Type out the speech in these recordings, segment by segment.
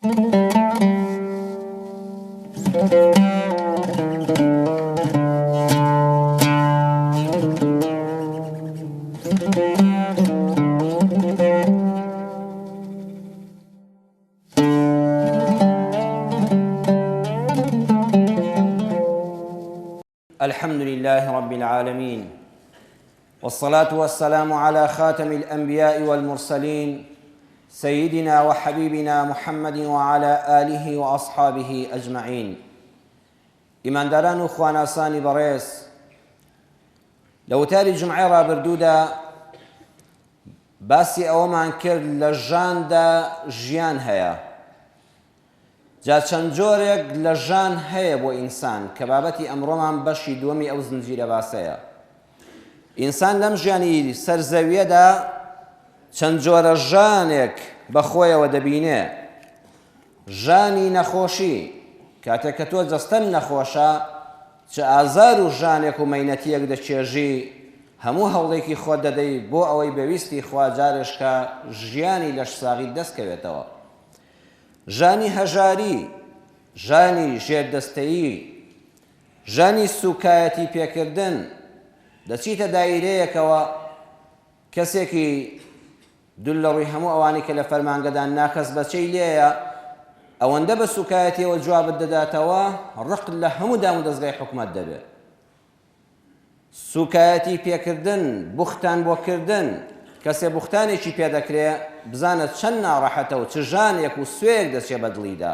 الحمد لله رب العالمين، والصلاة والسلام على خاتم الأنبياء والمرسلين سيدنا وحبيبنا محمد وعلى آله وأصحابه أجمعين. إمان داران وخوانا ساني بريس، لو تاري جمعي رابردودا باسي أومان كرد لجان دا جيان هيا جا چەند جۆرێک لە ژان هەیە بۆ ئینسان کە بابەتی ئەمڕۆمان بەشی دووەمی ئەو زنجیرە باسەیە. ئینسان لەم ژیانی سەرزەویەدا چەند جۆرە ژانێک بەخۆیەوە دەبینێ. ژانی نەخۆشی، کاتێک کە تۆ جەستەن نەخۆشە چ ئازار و ژانێک و مەینەتیەک دەچێژی، هەموو هەوڵێکی خۆت دەدەی بۆ ئەوەی بەویستی خوا جارێشکە ژیانی لەش ساغی دەستکەوێتەوە. ژانی هەژاری، ژانی ژێردەستەیی، ژانی سوکایەتی پێکردن، دەچیتە دایرەیەکەوە کەسێکی دوول لە ڕووی هەموو ئەوانی کە لە فەرمانگەدان ناکەس بەچەی لێیە ئەوەندە بە سوکایەتیەوە جوابت دەداتەوە ڕق لە هەموو دام و دەستگای حکومەت دەبێت. سوکایەتی پێکردن، بوختان بۆکردن، کەسێ بوختانێکی پێدەکرێ بزانە چەند ناڕەحەتە و چ ژانێک و سوێک دەچێ بە دڵیدا.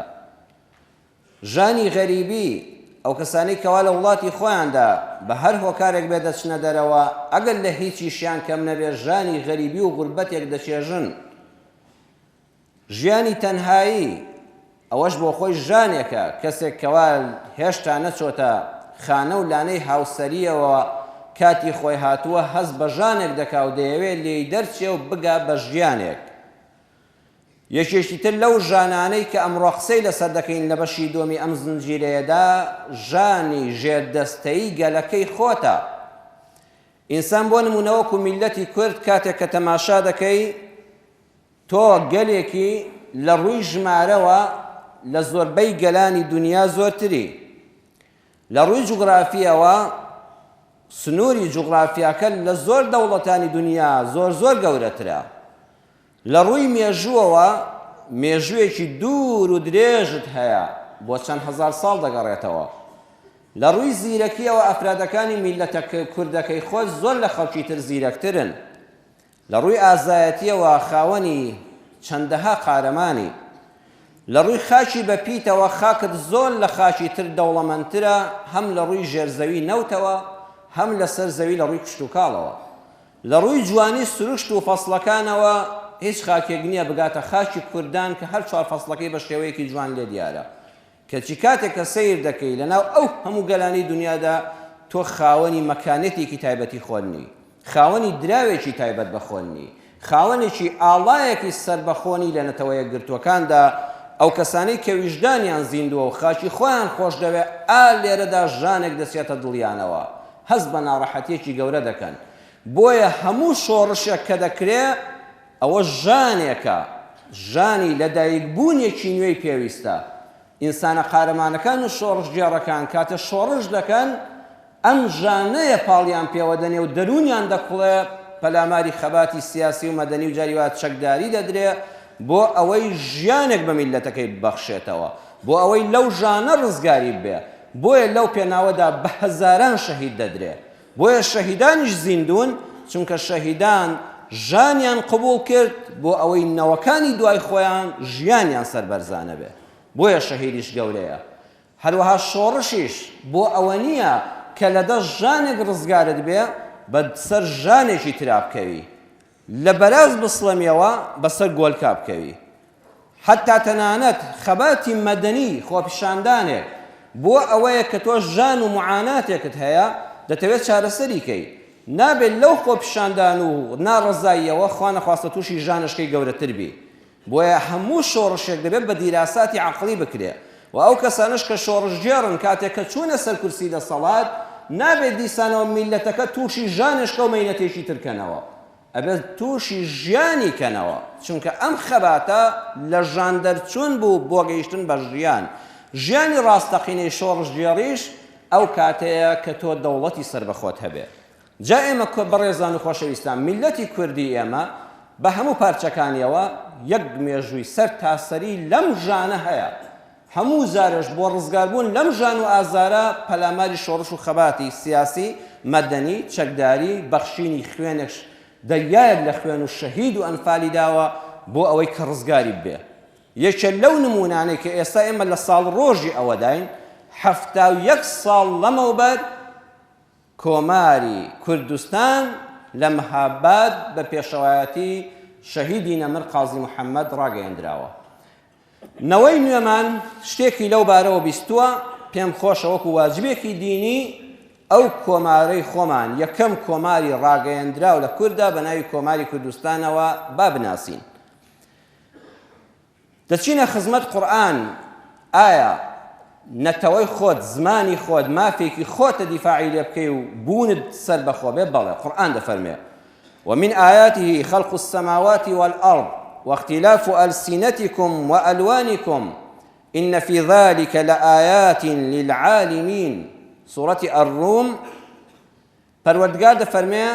ژانی غەریبی، ئەو کەسانەی کەوا لە وڵاتی خۆیاندا بە هەر هۆکارێک بێ دەچنە دەرەوە ئەگەر لە هیچیشیان کەم نەبێ ژانی غەریبی و غوربەتێک دەچێژن. ژیانی تەنهایی، ئەوەش بۆ خۆی ژانێکە، کەسێک کەوا هێشتا نەچۆتە خانە و لانەی هاوسەریەوە کاتی خۆی هاتووە هەست بە ژانێک دەکا و دەیەوێت لێی دەرچێ و بگا بە ژیانێک. یەکێکی تر لەو ژانانەی کە ئەمڕۆ قسەی لەسەر دەکەین لە بەشی دووەمی ئەم زنجیرەیەدا ژانی ژێردەستەیی گەلەکەی خۆتە. ئینسان بۆ نمونەوەکو میلەتی کورد کاتێک کە تەماشا دەکەی تۆ گەلێکی لە ڕووی ژمارەوە لە زۆربەی گەلانی دنیا زۆرتری. لە ڕووی جوگرافیەوە سنووری جوغرافیاکە لە زۆر دەوڵەتانی دنیا زۆر گەورەترە. لە ڕووی مێژووەوە مێژوویەکی دوور و درێژت هەیە بۆ چەند هەزار ساڵ دەگەڕێتەوە. لە ڕووی زیرەکیەوە ئەفرادەکانی میلەتە کوردەکەی خۆش زۆر لە خەڵکی تر زیرەکترن. لە ڕووی ئازایەتیەوە خاوەنی چەندەها قارەمانی. لە ڕووی خاکی بەپیتەوە خاکت زۆر لە خاکی تر دەوڵەمەندترە، هەم لە ڕووی ژێرزەوی نەوتەوە هەم لەسەر زەوی لە ڕووی کشت و کاڵەوە. لە ڕووی جوانی سروشت و فەسڵەکانەوە هیچ خاکێک نییە بگاتە خاکی کوردان کە هەر چوار فەسڵەکەی بە شێوەیەکی جوان لێ دیارە. کەچی کاتێک کە سەیر دەکەی لەناو ئەو هەموو گەلانی دنیادا تۆ خاوەنی مەکانێتێکی تایبەتی خۆنی، خاوەنی دراوێکی تایبەت بەخۆنی، خاوەنێکی ئاڵایەکی سەربەخۆنی لە نەتەوەیە گرتوەکاندا. ئەو کەسانەی کە ویژدانیان زیندووە و خاکی خۆیان خۆش دەوێت لێرەدا ژانێک دەچێتە دڵیانەوە، هەست بە ناڕەحەتیەکی گەورە دەکەن. بۆیە هەموو شۆڕشێک کە دەکرێت ئەوە ژانێکە، ژانی لەدایکبوونێکی نوێی پێویستە. ئینسانە قارەمانەکان و شۆڕش جێڕەکان کاتە شۆڕش دەکەن ئەم ژانەیە پاڵیان پێوەدەنێ و دەرونیان دەکوڵێ پەلاماری خەباتی سیاسی و مەدەنی و جاریوات چەکداری دەدرێ بۆ ئەوەی ژیانێک بە میلەتەکەی ببەخشێتەوە، بۆ ئەوەی لەو ژانە ڕزگاری بێ. بۆیە لەو پێناوەدا بە هەزاران شەهید دەدرێ. بۆیە شەهیدانیش زیندون، چونکە شەهیدان ژانیان قبول کرد بۆ ئەوەی نەوەکانی دوای خۆیان ژیانیان سەربەرزانە بێ. بۆیە شەهیدیش گەورەیە. هەروەها شۆڕشیش بۆ ئەوە نییە کە لەدەست ژانێک ڕزگارت بێ بەسەر ژانێکی ترا بکەوی، لە بەراز بسڵەمیەوە بەسەر گۆلکا بکەوی. حتا تەنانەت خەباتی مەدەنی خۆپیشاندانێک بۆ ئەوەیە کە تۆ ژان و معاناتێکت هەیە دەتەوێت چارەسەری کەی، نابێت لەو خۆپیشاندان و ناڕەزاییەوە خوا نەخواستە تووشی ژانشکەی گەورەتر بی. بۆیە هەموو شۆڕشێک دەبێت بە دیراساتی عەقڵی بکرێ و ئەو کەسانش کە شۆڕش جێڕن کاتێک کە چوونە سەر کورسی دەسەڵات نابێت دیسانەوە میلەتەکە تووشی ژانشکە و مەینەتێکی ترکەنەوە. ئەبێت تووشی ژیانی کەنەوە، چونکە ئەم خەباتە لە ژان دەرچوون بوو بۆ گەیشتن بە ژیانی ڕاستەقینەی شۆڕژگێڕیش ئەو کاتەیە کە تۆ دەوڵەتی سەربەخۆت هەبێ. جا ئێمە بەڕێزان و خۆشەویستان میلەتی کوردی ئێمە بە هەموو پارچەکانیەوە یەک مێژووی سەر تاسەری لەم ژانە هەیە. هەموو زارش بۆ ڕزگاربوون لەم ژان و ئازارە پەلاماری شۆڕش و خەباتی سیاسی، مەدەنی، چەکداری، بەخشینی خوێنێک دەریایەک لە خوێن و شەهید و ئەنفالی داوە بۆ ئەوەی کە ڕزگاری بێ. یەکێک لەو نمونانەی کە ئێستا ئێمە لە ساڵ ڕۆژی ئەوەداین، 71 ساڵ لەمەوبەر کۆماری کوردستان لە مەهاباد بە پێشەوایەتی شەهیدی نەمر قازی محەممەد ڕاگەیەندراوە. نەوەی نوێمان شتێکی لەو بارەوە بیستووە، پێم خۆشە وەکو واجبێکی دینی ئەو کۆمارەی خۆمان یەکەم کۆماری ڕاگەیەندراو لە کووردا بە ناوی کۆماری کوردستانەوە با بناسین. دەچینە خزمەت قورئان، ئایا نەتەوەی خۆت، زمانی خۆت، مافێکی خۆتە دیفاعی لێ بکەی و بوونت سەر بەخۆ بێ؟ بەڵێ، قورئان دەفەرمێ ومن آياته خلق السماوات والأرض واختلاف ألسنتكم وألوانكم إن في ذلك لآيات للعالمين. سورة الروم پەروەردگار دەفەرمێ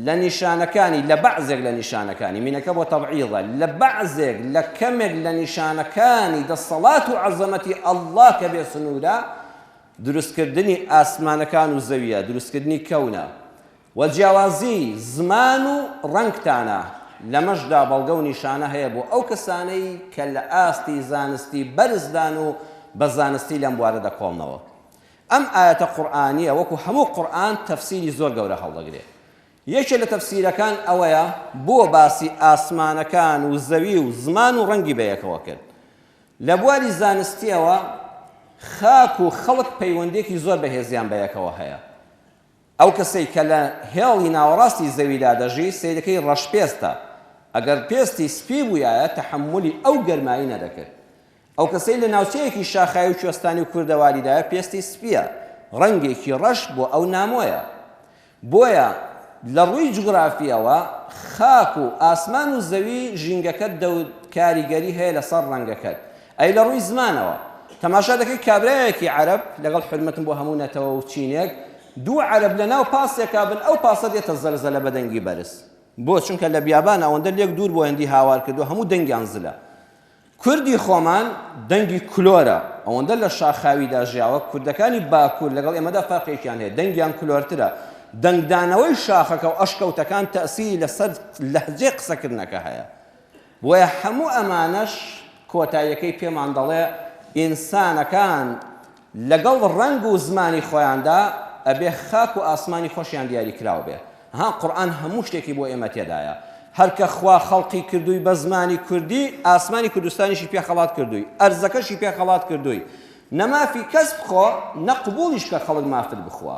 لە نیشانەکانی، لە بەعزێک لە نیشانەکانی، مینەکە بۆ تەبعیضە، لە بەعزێک لە کەمێک لە نیشانەکانی دەسەڵات و عەزەمەتی ئەڵڵا کە بێ سنوورە، دروستکردنی ئاسمانەکان و زەویە، دروستکردنی کەونە و جیاوازی زمان و ڕەنگتانە. لەمەشدا بەڵگە و نیشانە هەیە بۆ ئەو کەسانەی کە لە ئاستی زانستی بەرزدان و بە زانستی لەم بوارە دەکۆڵنەوە. ئەم ئاەتە قورئانیە وەکو هەموو قورئان تەفسیری زۆر گەورە هەڵدەگرێت. یەکێ لە تەفسیرەکان ئەوەیە بۆ باسی ئاسمانەکان و زەوی و زمان و ڕەنگی بەیەکەوە کرد. لە بواری زانستیەوە خاک و خەڵک پەیوەندێکی زۆر بەهێزیان بەیەکەوە هەیە. ئەو کەسەی کە لە هێڵی ناوەڕاستی زەویدا دەژی سەیرەکەی ڕەشپێستە، ئەگەر پێستی سپی بوویایە تەحملی ئەو گەرمایی نەدەکرد. ئەو کەسەی لە ناوچەیەکی شاخایی و کوێستانی و کوردەواریدایە پێستی سپیە، ڕەنگێکی ڕەش بۆ ئەو نامۆیە. بۆیە لە ڕووی جوگرافیەوە خاک و ئاسمان و زەوی ژینگەکەت کاریگەری هەیە لەسەر ڕەنگەکەت. ئەی لە ڕووی زمانەوە تەماشا دەکەی کابرایەکی عەرەب، لەگەڵ حرمەتم بۆ هەموو نەتەوە و چینێک، دوو عەرەب لەناو پاسێکا بن، ئەو پاسە دێتە زەلزەلە بە دەنگی بەرز. بۆ چونکە لە بیابان ئەوەندە لێک دوور بۆ هەندی هاوار کردو، هەموو دەنگیان زلە. کوردی خۆمان دەنگی کلۆرە، ئەوەندە لە شاخاویدا ژیاوە. کوردەکانی باکوور لەگەڵ ئێمەدا فەرقێکیان هەیە، دەنگیان کلۆرترە. دەنگدانەوەی شاخەکە و ئەشکەوتەکان تەئسیری لەسەر لەهجەی قسەکردنەکە هەیە. بۆیە هەموو ئەمانەش کۆتاییەکەی پێمان دەڵێ ئینسانەکان لەگەڵ ڕەنگ و زمانی خۆیاندا ئەبێ خاک و ئاسمانی خۆشیان دیاری کراوە بێ. قورئان هەموو شتێکی بۆ ئێمە تێدایە. هەرکە خوا خەڵقی کردووی بە زمانی کوردی، ئاسمانی کوردستانیشی پێ خەڵات کردووی، ئەرزەکەشی پێ خەڵات کردووی. نەمافی کەس بخۆ، نەقبوڵیش کە خەڵک مافت بخوا.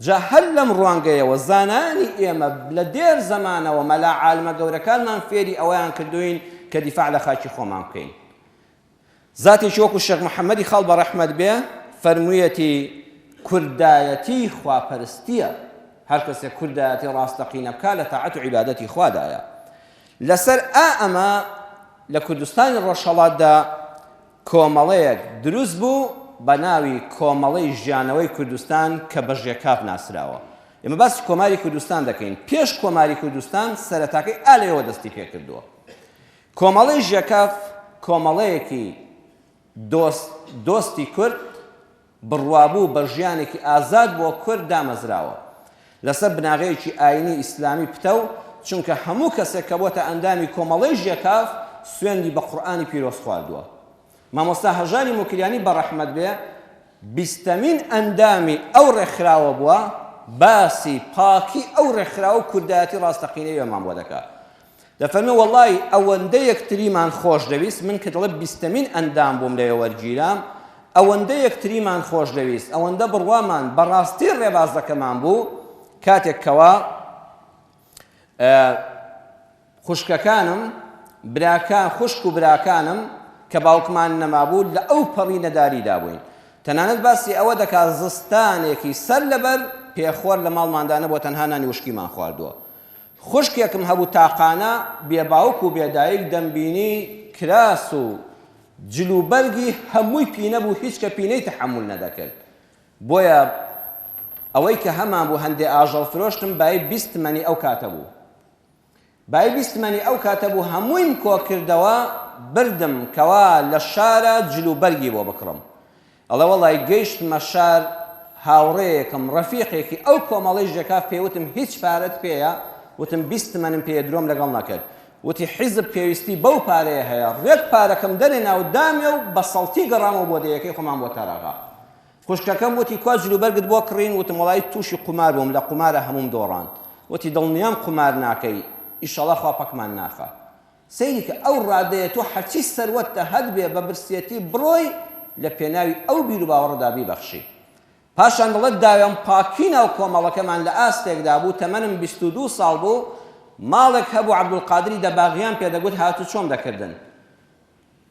جا هەر لەم ڕوانگەیەوە زانانی ئێمە لە دێر زەمانەوە مەلا عالمە گەورەکانمان فێری ئەوەیان کردوین کە دیفاع لە خاکی خۆمان بکەین. زاتێکی وەکو شێخ محەممەدی خاڵ بە ڕەحمەت بێ فەرموویەتی کوردایەتی خواپەرستیە. هەر کەسێک کوردایەتی ڕاستەقینە بکا لە تاعەت و عیبادەتی خوادایە. لەسەر ئەمە لە کوردستانی ڕۆژهەڵاتدا کۆمەڵەیەک دروست بوو بە ناوی کۆمەڵەی ژیانەوەی کوردستان کە بە ژێکاف ناسراوە. ئێمە باسی کۆماری کوردستان دەکەین. پێش کۆماری کوردستان سەرەتاکەی ئالەوە دەستی پێ کردووە. کۆمەڵەی ژێکاف کۆمەڵەیەکی دۆستی کورد بڕوابوو بە ژیانێکی ئازاد بۆ کورد دامەزراوە لەسەر بناغەیەکی ئاینی ئیسلامی پتە و چونکە هەموو کەسێک کە بۆتە ئەندامی کۆمەڵەی ژێکاف سوێندی بە قورئانی پیرۆز خواردووە. مامۆستا هەژاری موکریانی بە ڕەحمەت بێ 20مین ئەندامی ئەو ڕێکخراوە بووە باسی پاکی ئەو ڕێکخراوە و کوردایەتی ڕاستەقینەی ئێمان بۆ دەکات. دەفەرمێ وەڵڵی ئەوەندە یەکتریمان خۆش دەویست، من کە دەڵێ 20مین ئەندام بووم لە وەرگیرام، ئەوەندە یەکتریمان خۆش دەویست، ئەوەندە بڕوامان بەڕاستی ڕێبازەکەمان بوو کاتێک کەوا خوشکەکانم براکان خوشک و براکانم کە باوکمان نەمابوو لە ئەو پەڕی نەداریدا بووین. تەنانەت باسی ئەوە دەکات زستانێکی سەر لەبەر پێخۆر لە ماڵماندانە بۆ تەنها نانی وشکیمان خواردووە. خوشکێکم هەبوو تاقانە بێباوک و بێدایک دەمبینی کراس و جلوبەرگی هەمووی پینە بوو هیچ کە پینەی تەحەموول نەدەکرد بۆیە ئەوەی کە هەمان بوو هەندێ ئاژەڵ فرۆشتم بای 20 تمەنی ئەو کاتە بوو بای 20 تمەنی ئەو کاتە بوو هەموویم کۆ کردەوە بردم کەوا لە شارە جلوبەرگی بۆ بکڕم ئەڵێ وەڵای گەیشتمە شار هاوڕێیەکم ڕەفیقێکی ئەو کۆمەڵەی ژێکاف پێوتم هیچ پارەت پێیە وتم 20 تمەنم پێ درۆم لەگەڵ نەکرد وتی حیزب پێویستی بەو پارەیە هەیە ڕێک پارەکەم دەرێنا و دامێ و بە سەڵتی گەڕامەوە بۆ دەیەکەی خۆمان بۆ تاراغا خوشکەکەم وتی کوا جلوبەرگت بۆ کڕین وتم وەڵای تووشی قومار بووم لە قومارە هەموم دۆڕاند وتی دڵنیام قومار ناکەی ئیشەڵا خوا پەکمان ناخە سەیری کە ئەو ڕادەیە تۆ هەرچی سەروەتتە هەد بێ بە برسێتی بڕۆی لە پێناوی ئەو بیر و باوەڕدا بیبەخشی پاشان دەڵێت داوێم پاکی ناو کۆمەڵەکەمان لە ئاستێکدا بوو تەمەنم 22 ساڵ بوو ماڵێک هەبوو عەبدولقادری دەباغیان پێدەگوت هاتوو چۆم دەکردن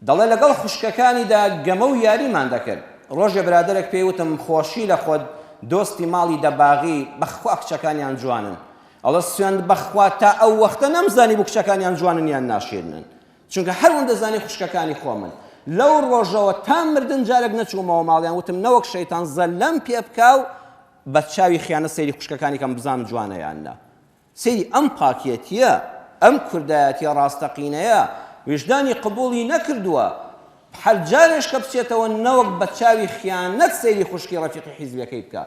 دەڵێ لەگەڵ خوشکەکانیدا گەمە و یاریمان دەکرد ڕۆژێ برادەرێک پێی وتم خۆشی لە خۆت دۆستی ماڵی دەباغی بەخوا کچەکانیان جوانن ئەڵە سوێند بەخوا تا ئەو وەختە نەمزانی بوو کچەکانیان جوانن یان ناشێنن چونکە هەروەن دەزانی خوشکەکانی خۆمن لەو ڕۆژەوە تا مردن جارێک نەچوومەوە ماڵیان وتم نەوەک شەیتان زەلەم پێ بکا و بە چاوی خیانە سەیری خوشکەکانی کەم بزانم جوانەیان نا سەیری ئەم پاکیەتیە ئەم کوردایەتیە ڕاستەقینەیە وجدانی قبوڵی نەکردووە هەر جارێش کە بچێتەوە نەوەک بە چاوی خیانەت سەیری خوشکی ڕەفیقی حیزبەکەی بکە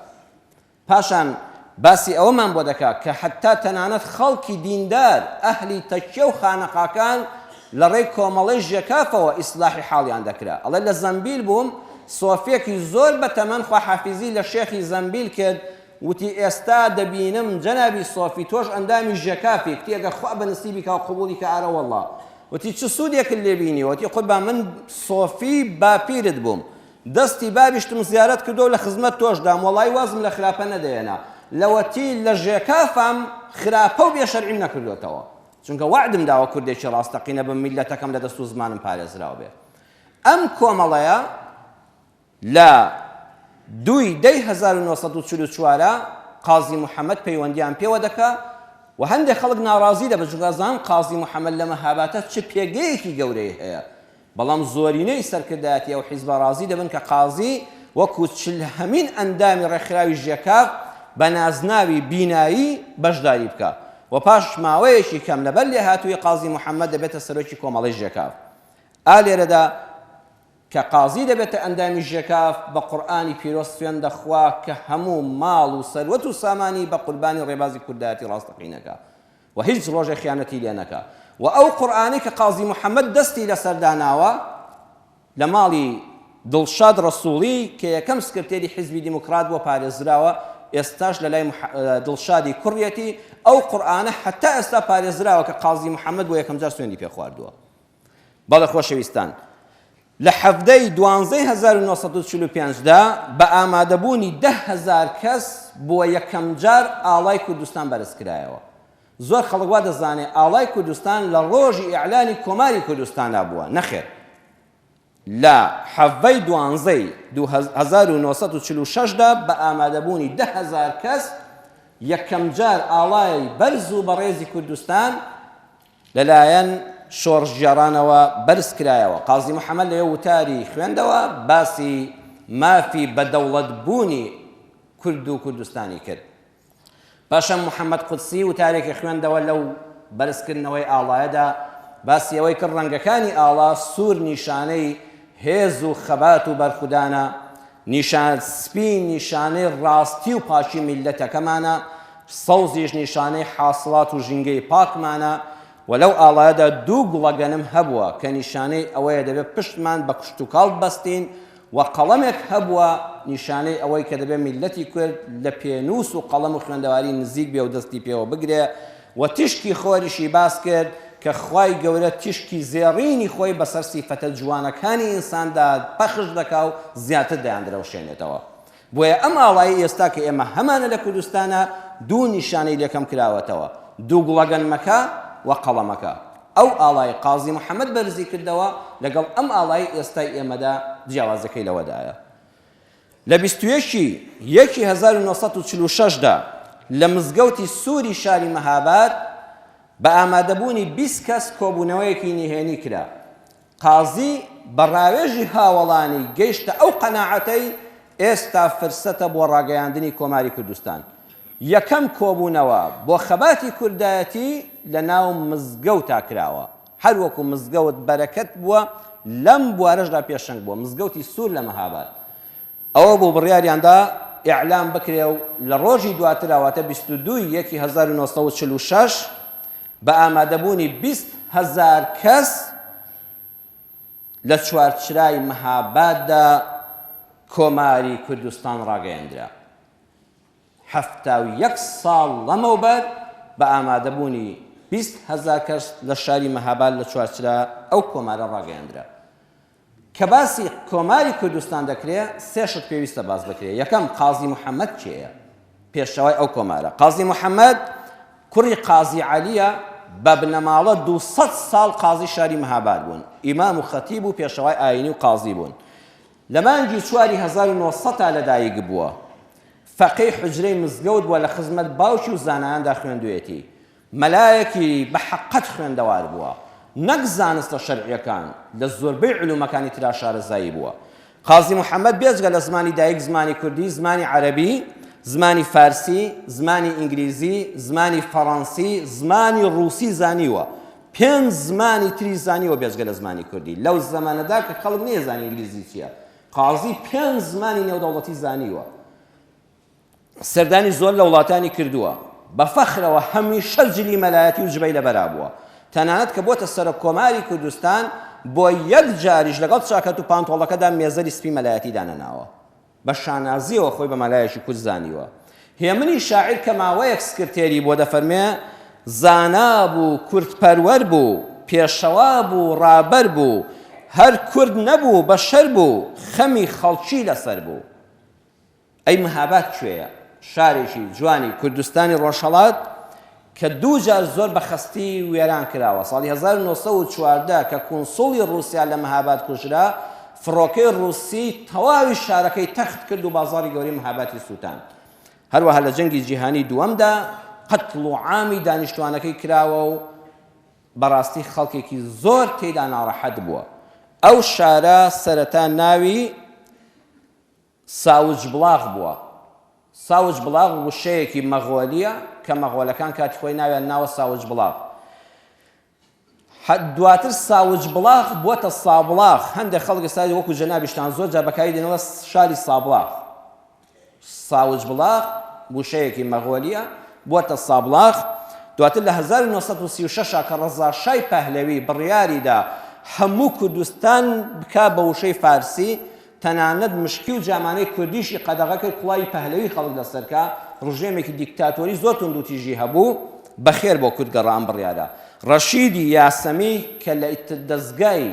پاشان باسی ئەوەمان بۆ دەکات کە حتا تەنانەت خەڵکی دیندار ئەهلی تەکیە و خانەقاکان لە ڕێی کۆمەڵەی ژێکافەوە ئیسلاحی حاڵیان دەکرا ئەڵێ لە زەمبیل بووم سۆفێکی زۆر بەتەمەن خوا حافیزی لە شێخی زەمبیل کرد وتی ئێستا دەبینم جەنابی سۆفی تۆش ئەندامی ژێکافی کتێگە خوا بە نسیبی کا قبوڵی کە ئارە وەڵڵا وتی چ سوودێکت لێ بینی وتی قوربان من سۆفی باپیرت بووم دەستی بابیشتم زیارەت کردو و لە خزمەت تۆش دام وەڵای وازم لە خراپە نەدەێنا لەوەتی لە ژێکافم خراپە و بێشەرعیم نەکردوێتەوە چونکە وعدم داوە کوردێکی ڕاستەقینە بە میلەتەکەم لە دەست و زمانم پارێزراوە بێ ئەم کۆمەڵەیە لە 1944 قازی محەممەد پەیوەندیان پێوە دەکا و هەندێک خەڵک ناڕازی دەبە چونکە قازی محەممەد لە مەهاباتە چ پێگەیەکی گەورەی هەیە بەڵام زۆرینەی سەرکردایەتی ئەو حیزبە ڕازی دەبن کە قازی وەکو هەمین ئەندامی ڕێکخراوی ژێکاف بە نازناوی بینایی بەشداری بکە و پاش ماوەیەکی کەم لەبەر لێ هاتووی قازی محەممەد دەبێتە سەرۆکی کۆمەڵی ژێکاف ئالێرەدا کە قازی دەبێتە ئەندامی ژێکاف بە قورئانی پیرۆز سوێن دەخوا کە هەموو ماڵ و سەروەت و سامانی بە قوربانی ڕێبازی کوردایەتی ڕاستەقینەکە و هیچ ڕۆژێ خیانەتی لێ نەکا و ئەو قورئانی کە قازی محەممەد دەستی لەسەرداناوە لە ماڵی دڵشاد ڕەسووڵی کە یەکەم سکرتێری حیزبی دیموکرات بۆ پارێزراوە ئێستاش لە لای دڵشادی کوڕیەتی ئەو قورئانە حتا ئێستا پارێزراوە کە قازی محەممەد بۆ یەکەم جار سوێندی پێ خواردووە بەڵێ خۆشەویستان لە حەفتەی 1945دا بە ئامادەبوونی 10,000 کەس بۆ یەکەم جار ئاڵای کوردستان بەرزکرایەوە زۆر خەڵک وا دەزانێت ئاڵای کوردستان لە ڕۆژی ئیعلانی کۆماری کوردستاندا بووە نەخێر لە حەڤەی 1946دا بە ئامادەبوونی 10,000 کەس یەکەم جار ئاڵای بەرز و بەڕێزی کوردستان لەلایەن شۆڕژگێڕانەوە بەرز کرایەوە قازی محەممەد لەوێ وتاری خوێندەوە باسی مافی بەدەوڵەت بوونی کورد و کوردستانی کرد پاشان محەممەد قودسی وتارێکی خوێندەوە لەو بەرزکردنەوەی ئاڵایەدا باسی ئەوەی کرد ڕەنگەکانی ئاڵا سوور نیشانەی هێز و خەبات و بەرخودانە نیشان سپین نیشانەی ڕاستی و پاکی میلەتەکەمانە سەوزیش نیشانەی حاصڵات و ژینگەی پاکمانە ولەو ئاڵایەدا دوو گوڵەگەنم هەبووە کە نیشانەی ئەوەیە دەبێت پشتمان بە کشت و کاڵ بەستین و قەڵەمێک هەبووە نیشانەی ئەوەی کە دەبێت میلەتی کورد لە پێنووس و قەڵەم و خوێندەواری نزیک بێ و دەستی پێوە بگرێ و تیشکی خۆریشی باس کرد کە خوای گەورە تیشکی زێڕینی خۆی بەسەر سیفەتە جوانەکانی ئینساندا پەخش دەکا و زیاتر دەیاندرەوشێنێتەوە بۆیە ئەم ئاڵایی ئێستا کە ئێمە هەمانە لە کوردستانە دوو نیشانەی لەکەم کراوەتەوە دوو گوڵەگەنمەکە و قەڵەمەکە ئەو ئاڵای قازی محەممەد بەرزی کردەوە لەگەڵ ئەم ئاڵای ئێستای ئێمەدا جیاوازەکەی لەوەدایە لە 21/1946دا لە مزگەوتی سووری شاری مەهاباد بە ئامادەبوونی 20 کەس کۆبوونەوەیەکی نهێنی کرا. قازی بە ڕاوێژی هاوڵانی گەیشتە ئەو قەناعەتەی ئێستا فرسەتە بۆ ڕاگەیاندنی کۆماری کوردستان. یەکەم کۆبوونەوە بۆ خەباتی کوردایەتی لە ناو مزگەوتا کراوە، هەر وەکو مزگەوت بەرەکەت بووە لەم بوارەشدا پێشەنگ بووە، مزگەوتی سوور لە مەهاباد. ئەوە بۆ بڕیاریاندا ئیعلام بکرێ و لە ڕۆژی دواتراواتە 22/1946 بە ئامادەبوونی 20,000 کەس لە چوارچرای مەهاباددا کۆماری کوردستان ڕاگەیاندرا. 71 ساڵ لەمەوبەر بە ئامادەبوونی 20,000 کەس لە شاری مەهاباد لە چوارچرا ئەو کۆمارە ڕاگەیاندرا. کە باسی کۆماری کوردستان دەکرێت سێ شت پێویستە باس بکرێت. یەکەم قازی محەممەد کێیە؟ پێشەوای ئەو کۆمارە. قازی محەممەد کوڕی قازی عەلیە، بە بنەماڵە 200 ساڵ قازی شاری مەهاباد بوون، ئیمام و خەتیب و پێشەوای ئاینی و قازی بوون. لە مانگی 1940 لەدایک بووە. فەقێی حجرەی مزگەوت بووە، لە خزمەت باوکی و زانایاندا خوێندوێتی. مەلایەکی بە حەقەت خوێندەوار بووە، نەک زانستە شەرعیەکان، لە زۆربەی علومەکانی ترا شارەزایی بووە. قازی محەممەد بێجگە لە زمانی دایک زمانی کوردی، زمانی عەرەبی، زمانی فارسی، زمانی ئینگلیزی، زمانی فەڕەنسی، زمانی ڕووسی زانیوە. 5 زمانی تری زانیوە بێجگە لە زمانی کوردی. لەو زەمانەدا کە خەڵک نێزانی ئینگلیزی چییە، قازی 5 زمانی نێودەوڵەتی زانیوە. سەردانی زۆر لە وڵاتانی کردووە، بە فەخرەوە هەمیشە جلی مەلایەتی و جبەی لەبەرا بووە. تەنانەت کە بۆتە سەرۆک کۆماری کوردستان بۆ یەک جاریش لەگەڵ چاکەت و پانتۆڵەکەدا مێزەری سپی مەلایەتی دانەناوە، بە شانازیەوە خۆی بە مەلایەکی کورد زانیوە. هێمنی شاعیر کە ماوەیەک سکرتێری بۆ دەفەرمێ، زانا بوو، کوردپەروەر بوو، پێشەوا بوو، ڕابەر بوو، هەر کورد نەبوو بەشەر بوو، خەمی خەڵکی لەسەر بوو. ئەی مەهاباد کوێیە؟ شارێکی جوانی کوردستانی ڕۆژهەڵات کە 2 جار زۆر بەخەستی وێران کراوە. ساڵی 1940 کە کۆنسوڵی رووسیا لە مەهاباد کوژرا، فڕۆکەی ڕووسی تەواوی شارەکەی تەخت کرد و بازاڕی گەورەی مەهابادی سووتان. هەروەها لە جەنگی جیهانی دووەمدا قەتڵ و عامی دانیشتوانەکەی کراوە و بەڕاستی خەڵکێکی زۆر تێیدا ناڕەحەت بووە. ئەو شارە سەرەتا ناوی ساوج بڵاغ بووە. ساوج بڵاغ وشەیەکی مەغۆلیە کە مەغۆلەکان کاتی خۆی ناویان ناوە ساوج بڵاغ. دواتر ساوج بڵاغ بووەتە سابڵاغ. هەندێک خەڵک ئێستا وەکو جەنابیشتان زۆر جار بەکاری دێنەوە شاری سابڵاغ. ساوج بڵاغ وشەیەکی مەغۆلیە بووەتە سابڵاغ. دواتر لە 1936 کە ڕەزا شای پەهلەوی بڕیاریدا هەموو کوردستان بکا بە وشەی فارسی، تەنانەت مشکی و جامانەی کوردیشی قەدەغەکەی کوڵای پەهلەوی خەڵک لەسەرکە، ڕژێمێکی دیکتاتۆری زۆر تونند و تیژی هەبوو، بەخێر بۆ کورد گەڕا ئەم بڕیارە. ڕەشیدی یاسەمی کە لە دەستگای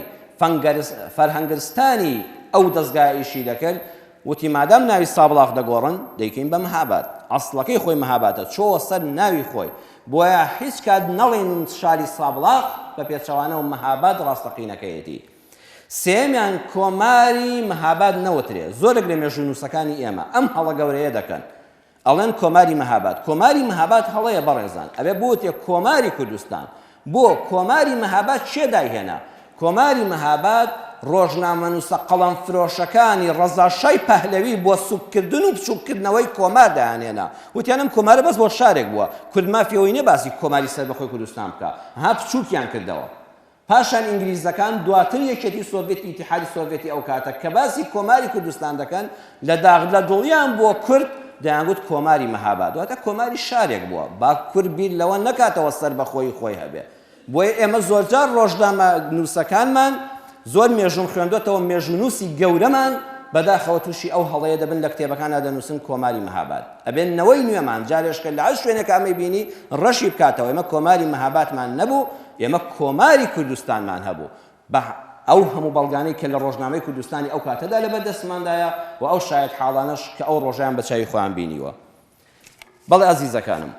فەرهەنگستانی ئەو دەستگای ئیشی دەکرد، وتی مادام ناوی سابڵاغ دەگۆڕن دەیکەین بە مەهاباد. ئەسڵەکەی خۆی مەهابادە، چۆوە سەر ناوی خۆی، بۆیە هیچ کات نەڵێن شاری سابڵاغ بە پێچەوانە و مەهاباد ڕاستەقینەکەیەتی. سێمیان کۆماری مەهاباد نەوترێ. زۆرێک لە مێژوونووسەکانی ئێمە ئەم هەڵە گەورەیە دەکەن، ئەڵێن کۆماری مەهاباد. کۆماری مەهاباد هەڵەیە بەڕێزان، ئەبێ بوتێ کۆماری کوردستان. بۆ کۆماری مەهاباد چێ دایهێنا؟ کۆماری مەهاباد ڕۆژنامەنووسە قەڵەم فرۆشەکانی ڕەزا شای پەهلەوی بۆ سوککردن و بچووکردنەوەی کۆمار دایانێنا. وتیانم کۆمارە بەس بۆ شارێک بووە، کورد مافیەوەی نێ باسی کۆماری سەربەخۆی کوردستان بکە، ها بچووکیان کردەوە. پاشان ئینگلیزەکان دواتر یەکێتی سۆڤێتی ئیتیحادی سۆڤێتی ئەو کاتە کە باسی کۆماری کوردستان دەکەن، لە دڵیان بۆ کورد دەیانگوت کۆماری مەهاباد، دواتە کۆماری شارێک بووە، با کورد بیر لەوە نەکاتەوە سەربەخۆی خۆی هەبێ. بۆیە ئێمە زۆرجار ڕۆژنامەنووسەکانمان زۆر مێژوون خوێندوێتەوە، مێژوونووسی گەورەمان بەداخەوە تووشی ئەو هەڵەیە دەبن لە کتێبەکاندا دەنووسن کۆماری مەهاباد. ئەبێن نەوەی نوێمان جارێشکە لە هەر شوێنێک ئەمەی بینی ڕەشی بکاتەوە، ئێمە کۆماری مەهابادمان نەبوو، ئێمە کۆماری کوردستانمان هەبوو. بە ئەو هەموو بەڵگانەی کە لە ڕۆژنامەی کوردستانی ئەو کاتەدا لەبەردەستماندایە و ئەو شاید حاڵانەش کە ئەو ڕۆژیان بە چاوی خۆیان بینیوە. بەڵێ ئازیزەکانم،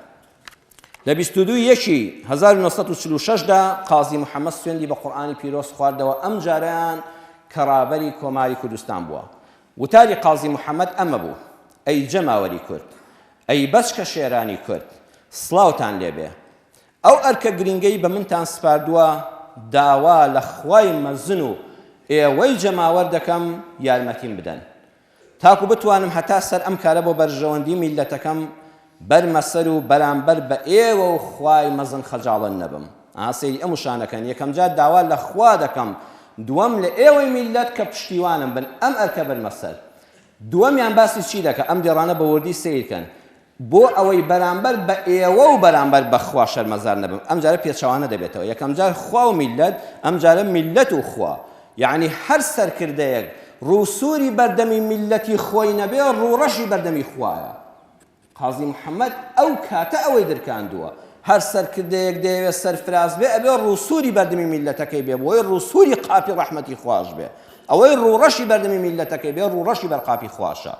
لە 22/1946دا قازی محەممەد سوێندی بە قورئانی پیرۆز خواردەوە. ئەم جاریان کەڕابەری کۆماری کوردستان بووە. وتاری قازی محەممەد ئەمە بوو: ئەی جەماوەری کورد، ئەی بەچکە شێرانی کورد، سڵاوتان لێبێ، ئەو ئەرکە گرنگەی بە منتان سپاردووە داوا لە خوای مەزن و ئێوەی جەماوەر دەکەم یارمەتیم بدەن تاکو بتوانم هەتا سەر ئەم کارە بۆ بەرژەوەندی میلەتەکەم بەرمەسەر و بەرامبەر بە ئێوە و خوای مەزن خەجاڵەت نەبم. ئاسەیری ئەم وشانەکەن یەکەم جار داوا لە خوا دەکەم دووەم لە ئێوەی میلەت کە پشتیوانم بن ئەم ئەرکە بەرمەسەر. دووەمیان باسی چی دەکە ئەم دێڕانە بە وردی سیرکەن بۆ ئەوەی بەرامبەر بە ئێوە و بەرامبەر بە خوا شەرمەزار نەبم. ئەم جارە پێچەوانە دەبێتەوە یەکەم جار خوا و میلەت ئەم جارە میلەت و خوا یعنی هەر سەرکردەیەک ڕووسوری بەردەمی میلەتی خۆی نەبێ ڕووڕەشی بەردەمی خوایە. قازی محەممەد ئەو کاتە ئەوەی دەرکاندووە هەر سەرکردەیەک دەیەوێت سەرفراز بێ ئەبێ ڕووسوری بەردەمی میلەتەکەی بێ بۆی ڕووسوری قاپی ڕەحمەتی خوش بێ ئەوەی ڕووڕەشی بەردەمی میلەتەکەی بێ ڕووڕەشی بەرقاپی خواشە.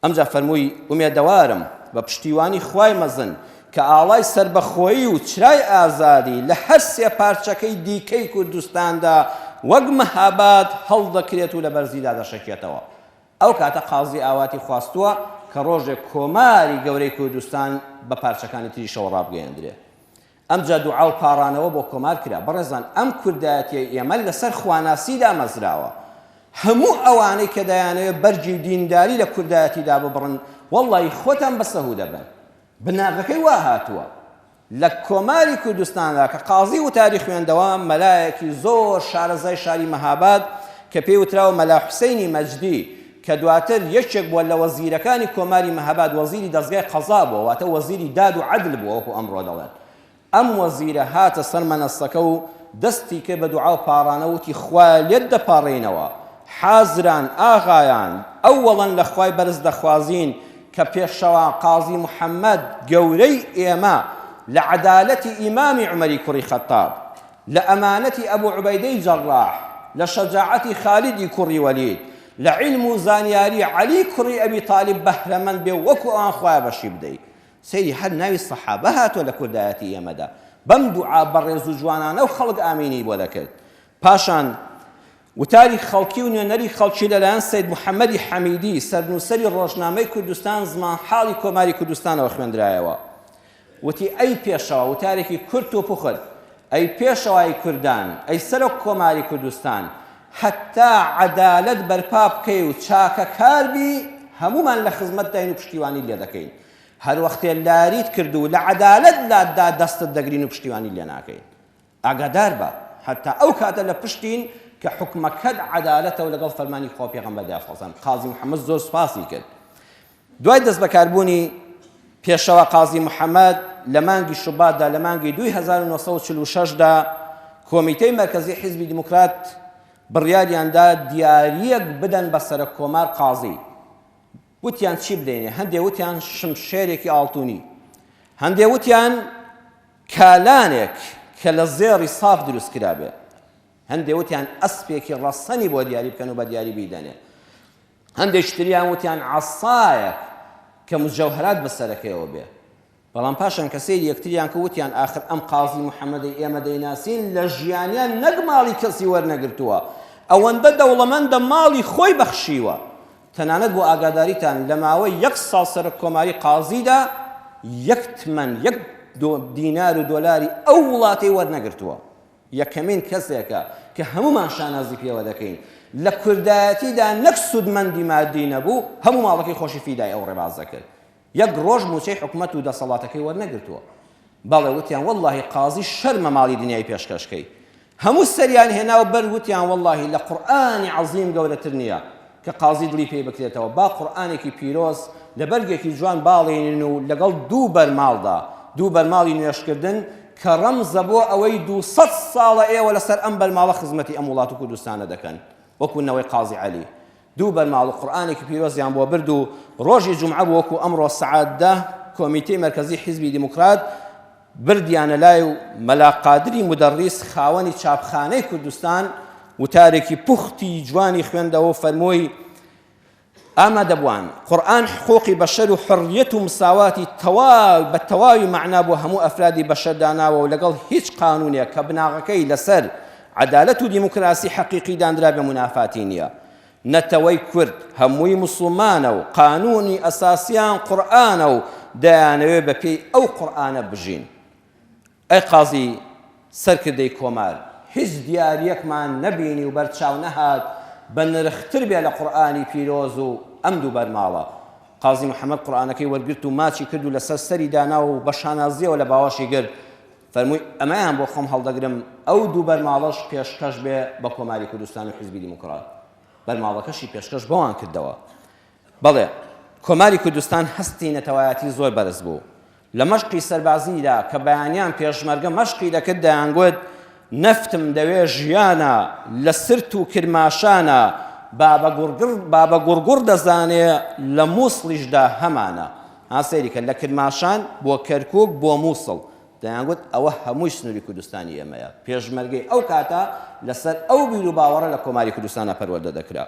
ئەمجا فەرمووی ئومێدەوارم بە پشتیوانی خوای مەزن کە ئاڵای سربەخۆیی و چرای ئازادی لە هەر سێ پارچەکەی دیکەی کوردستاندا وەک مەهاباد هەڵدەکرێت و لە بەرزیدا دەشەکێتەوە. ئەو کاتە قازی ئاواتی خواستووە کە ڕۆژێک کۆماری گەورەی کوردستان بە پارچەکانی تریشەوە ڕابگەیەندرێ. ئەمجا دوعا و پاڕانەوە بۆ کۆمار کرا. بەڕێزان ئەم کوردایەتی ئێمە لەسەر خواناسیدا مەزراوە. هەموو ئەوانەی کە دەیانەوێت بەرجی دینداری لە کوردایەتیدا ببڕن وەڵڵی خۆتان بەسەهوو دەبن. بناغەکەی وا هاتووە لە کۆماری کوردستاندا کە قازی و تاریخ خوێندەوە مەلایەکی زۆر شارەزای شاری مەهاباد کە پێی وتراوە مەلا حوسەینی مەجدی کە دواتر یەکێک بووە لە وەزیرەکانی کۆماری مەهاباد وەزیری دەستگای قەزا بووە واتە وەزیری داد و عەدل بووە وەکو ئەمڕۆ دەڵێن. ئەم وەزیرە هاتە سەر مەنەسەکە و دەستی کرد بە دوعا و پاڕانە وتی خوا لێت دەپاڕێنەوە حازران ئاغایان ئەوەڵەن لە خوای بەرز دەخوازین کە پێشەوە قازی محەممەد گەورەی ئێمە لە عەدالەتی ئیمامی عومەری کوڕی خەتاب لە ئەمانەتی ئەبوو عوبەیدەی جەڕاح لە شەجاعەتی خالیدی کوڕی وەلید لە عیلم و زانیاری عەلی کوڕی ئەبی تاالب بەهرەمەند بێ وەکو ئەوان خوای بەشی بدەیت. سەیری هەر ناوی سەحابە هاتووە لە کوردایەتی ئێمەدا بەم دوعا بەڕێز و جوانانە و خەڵک ئامینی بۆ دەکرد. پاشان وتاری خەڵکی و نوێنەری خەڵکی لەلایەن سەید محەممەدی حەمیدی سەرنووسەری ڕۆژنامەی کوردستان زمان حاڵی کۆماری کوردستانەوە خوێندرایەوە. وتی ئەی پێشەوە وتارێکی کورت و پوخت ئەی پێشەوای کوردان ئەی سەرۆک کۆماری کوردستان حتا عەدالەت بەرپا بکەی و چاکەکاربی هەمومان لە خزمەت داین و پشتیوانی لێ دەکەین. هەر وەختێ لاریت کرد و لە عەدالەت لاددا دەستت دەگرین و پشتیوانی لێ ناکەین. ئاگادار بە حتا ئەو کاتە لە پشتین کە حکومەکەت عەدالەتە و لەگەڵ فەرمانی خوا پێغەمبەر دەفەزان. قازی محەممەد زۆر سوپاسی کرد. دوای دەست بەکاربوونی پێشەوە قازی محەممەد لە مانگی شوباتدا لە مانگی 1946دا کۆمیتەی مەرکەزی حیزبی دیموکرات بڕیاریاندا دیاریەک بدەن بە سەرۆک کۆمار قازی. وتیان چی بدەینێ؟ هەندێک وتیان شمشێرێکی ئاڵتونی، هەندێک وتیان کالانێک کە لە زێڕی ساف دروست کرابێ، هەندێک وتیان ئەسپێکی ڕەسەنی بۆ دیاری بکەن و بە دیاری بیدەنێ، هەندێک تریان وتیان عەسایەک کە مجەوهرات بەسەرەکەیەوە بێ. بەڵام پاشان کە سەیری یەکتریان کە وتیان ئاخر ئەم قازی محەممەدی ئێمە دەیناسین لە ژیانیان نەک ماڵی کەسی وەرنەگرتووە، ئەوەندە دەوڵەمەندە ماڵی خۆی بەخشیوە. تەنانەت بۆ ئاگاداریتان لە ماوەی 1 ساڵ سەرۆک کۆماری قازیدا 1 تمەن 1 دینار و دۆلاری ئەو وڵاتی وەرنەگرتووە. یەکەمین کەسێکە کە هەمومان شانازی پێوە دەکەین لە کوردایەتیدا نەک سودمەندی مادی نەبوو هەموو ماڵەکەی خۆشی فیدای ئەو ڕێباز دەکرد. 1 ڕۆژ موچەی حکومەت و دەسەڵاتەکەی وەرنەگرتووە. بەڵێ وتیان وەڵڵاهی قازی شەرمە ماڵی دنیای پێشکەشکەی. هەموو سەریان هێناوە بەر وتیان وەڵڵاهی لە قورئانی عەزیم گەورەتر نییە کە قازی دڵی پێی بکرێتەوە. با قورئانێکی پیرۆز لە بەرگێکی جوان باڵێنن و لەگەڵ 2 بەرماڵدا 2 بەرماڵی نوێشکردن کە ڕەمزە بۆ ئەوەی 200 ساڵە ئێوە لەسەر ئەم بەرماڵە خزمەتی ئەم وڵات و کوردستانە دەکەن وەکو نەوەی قازی عەلی. 2 بەرماڵ و قورئانێکی پیرۆزیان بۆ برد و ڕۆژی جومعە بوو وەکو ئەمڕۆ سەعات 10 کۆمیتەی مەرکەزی حیزبی دیموکرات بردیانە لای و مەلا قادری مدەڕیس خاوەنی چاپخانەی کوردستان وتارێکی پوختی جوانی خوێندەوە فەرمووی ئامادەبووان قورئان حقوقی بەشەر و حڕیەت و مساواتی بە تەواوی مەعنا بۆ هەموو ئەفرادی بەشەر داناوە و لەگەڵ هیچ قانونێک کە بناغەکەی لەسەر عەدالەت و دیموکراسی حەقیقی دانرا بە منافاتی نییە. نەتەوەی کورد هەمووی موسڵمانە و قانونی ئەساسیان قورئانە و دەیانەوێ بە پێی ئەو قورئانە بژین. ئەی قازی سەرکردەی کۆمار هیچ دیارەکمان نەبینی و بەرچاو نەهات بە نرختر بێ لە قورئانی پیرۆز و ئەم دوو بەرماڵە. قازی محەممەد قورئانەکەی وەرگرت و ماچی کرد و لەسەر سەری دانا و بە شانازیەوە لە باوەشی گرت فەرمووی ئەمەیان بۆ خۆم هەڵدەگرم ئەو دوو بەرماڵەش پێشکەش بێ بە کۆماری کوردستان و حیزبی دیموکرات. بەرماڵەکەشی پێشکەش بۆوان کردەوە. بەڵێ کۆماری کوردستان هەستی نەتەوایەتی زۆر بەرز بوو. لە مەشقی سەربازیدا کە بەیانیان پێشمەرگە مەشقی دەکرد دەیانگوت نەفتم دەوێ ژیانە لە سرت و کرماشانە بابە گوڕگوڕ دەزانێ لە مووسڵیشدا هەمانە. سەیریکە لە کرماشان بۆ کەرکووک بۆ مووسڵ دەیانگوت ئەوە هەمووی سنووری کوردستانی ئێمەیە. پێشمەرگەی ئەو کاتە لەسەر ئەو بیر و باوەڕە لە کۆماری کوردستانە پەروەردە دەکرا.